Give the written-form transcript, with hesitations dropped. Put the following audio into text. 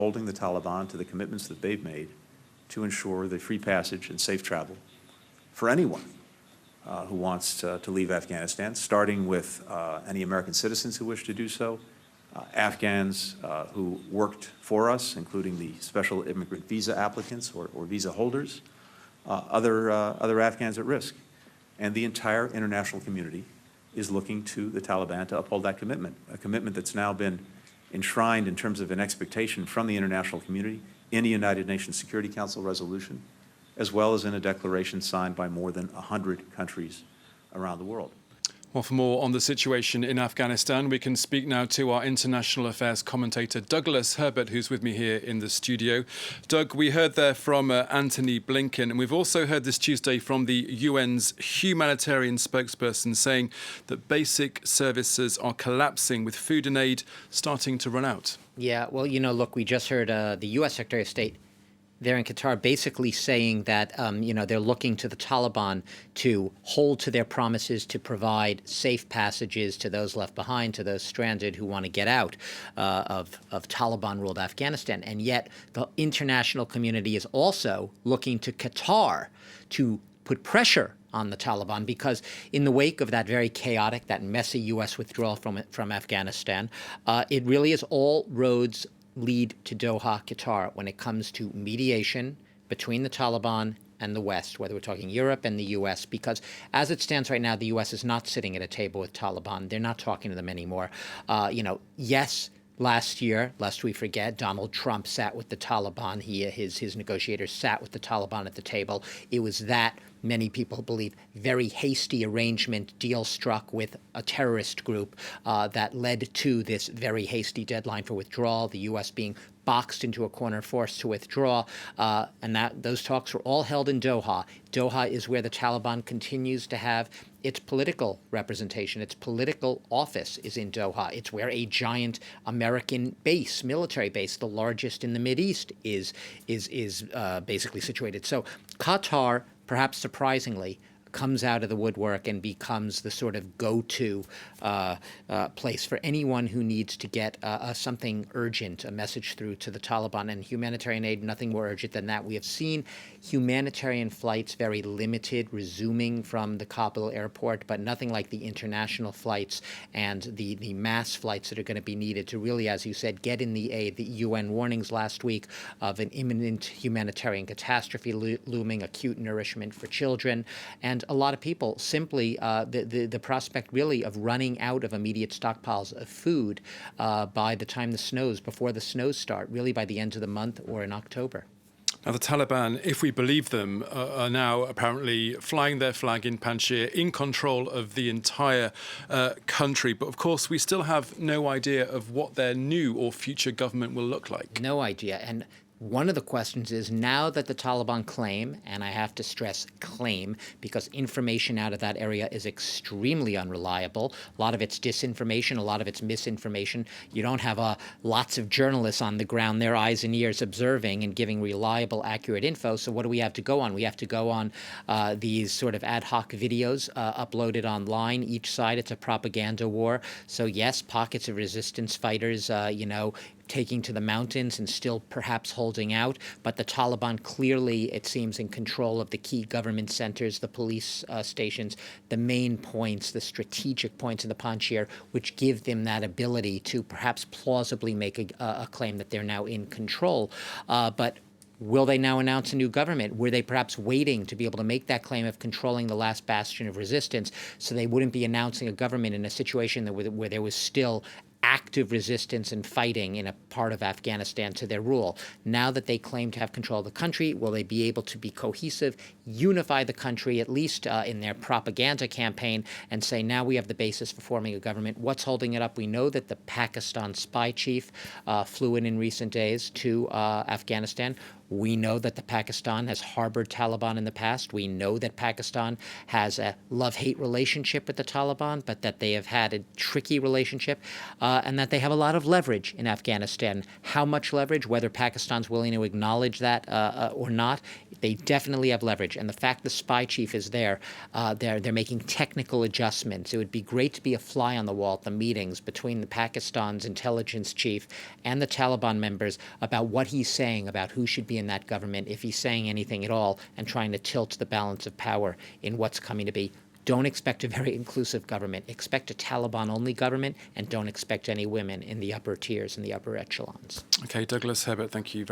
holding the Taliban to the commitments that they've made to ensure the free passage and safe travel for anyone who wants to leave Afghanistan, starting with any American citizens who wish to do so, Afghans who worked for us, including the special immigrant visa applicants or visa holders, other Afghans at risk. And the entire international community is looking to the Taliban to uphold that commitment, a commitment that's now been enshrined in terms of an expectation from the international community in a United Nations Security Council resolution, as well as in a declaration signed by more than 100 countries around the world. Well, for more on the situation in Afghanistan, we can speak now to our international affairs commentator, Douglas Herbert, who's with me here in the studio. Doug, we heard there from Antony Blinken, and we've also heard this Tuesday from the UN's humanitarian spokesperson saying that basic services are collapsing with food and aid starting to run out. Yeah, well, look, we just heard the U.S. Secretary of State there in Qatar basically saying that, they're looking to the Taliban to hold to their promises to provide safe passages to those left behind, to those stranded who want to get out of Taliban-ruled Afghanistan. And yet the international community is also looking to Qatar to put pressure on the Taliban, because in the wake of that very chaotic, that messy U.S. withdrawal from Afghanistan, it really is all roads lead to Doha, Qatar, when it comes to mediation between the Taliban and the West, whether we're talking Europe and the U.S., because as it stands right now, the U.S. is not sitting at a table with Taliban. They're not talking to them anymore. Yes, last year, lest we forget, Donald Trump sat with the Taliban. His negotiators sat with the Taliban at the table. It was that, many people believe, very hasty arrangement deal struck with a terrorist group that led to this very hasty deadline for withdrawal, the U.S. being boxed into a corner, forced to withdraw, and those talks were all held in Doha. Doha is where the Taliban continues to have its political representation. Its political office is in Doha. It's where a giant American base, military base, the largest in the Mideast, is basically situated. So Qatar, perhaps surprisingly, comes out of the woodwork and becomes the sort of go-to place for anyone who needs to get something urgent, a message through to the Taliban. And humanitarian aid, nothing more urgent than that. We have seen humanitarian flights very limited, resuming from the Kabul airport, but nothing like the international flights and the mass flights that are going to be needed to really, as you said, get in the aid. The UN warnings last week of an imminent humanitarian catastrophe looming, acute nourishment for children, and a lot of people simply the prospect really of running out of immediate stockpiles of food by the time before the snows start, really by the end of the month or in October. Now, the Taliban, if we believe them, are now apparently flying their flag in PANJSHIR, in control of the entire country. But of course, we still have no idea of what their new or future government will look like. No idea. And one of the questions is, now that the Taliban claim, and I have to stress claim, because information out of that area is extremely unreliable. A lot of it's disinformation, a lot of it's misinformation. You don't have lots of journalists on the ground, their eyes and ears observing and giving reliable, accurate info. So what do we have to go on? We have to go on these sort of ad hoc videos uploaded online. Each side, it's a propaganda war. So yes, pockets of resistance fighters, taking to the mountains and still perhaps holding out. But the Taliban clearly, it seems, in control of the key government centers, the police stations, the main points, the strategic points in the PANJSHIR, which give them that ability to perhaps plausibly make a claim that they're now in control. But will they now announce a new government? Were they perhaps waiting to be able to make that claim of controlling the last bastion of resistance so they wouldn't be announcing a government in a situation where there was still active resistance and fighting in a part of Afghanistan to their rule? Now that they claim to have control of the country, will they be able to be cohesive, unify the country, at least in their propaganda campaign, and say, now we have the basis for forming a government? What's holding it up? We know that the Pakistan spy chief flew in recent days to Afghanistan. We know that Pakistan has harbored Taliban in the past. We know that Pakistan has a love-hate relationship with the Taliban, but that they have had a tricky relationship. and that they have a lot of leverage in Afghanistan. How much leverage, whether Pakistan's willing to acknowledge that or not, they definitely have leverage. And the fact the spy chief is there, they're making technical adjustments. It would be great to be a fly on the wall at the meetings between Pakistan's intelligence chief and the Taliban members about what he's saying about who should be in that government, if he's saying anything at all, and trying to tilt the balance of power in what's coming to be. Don't expect a very inclusive government. Expect a Taliban-only government, and don't expect any women in the upper tiers and the upper echelons. Okay, Douglas, Herbert, thank you very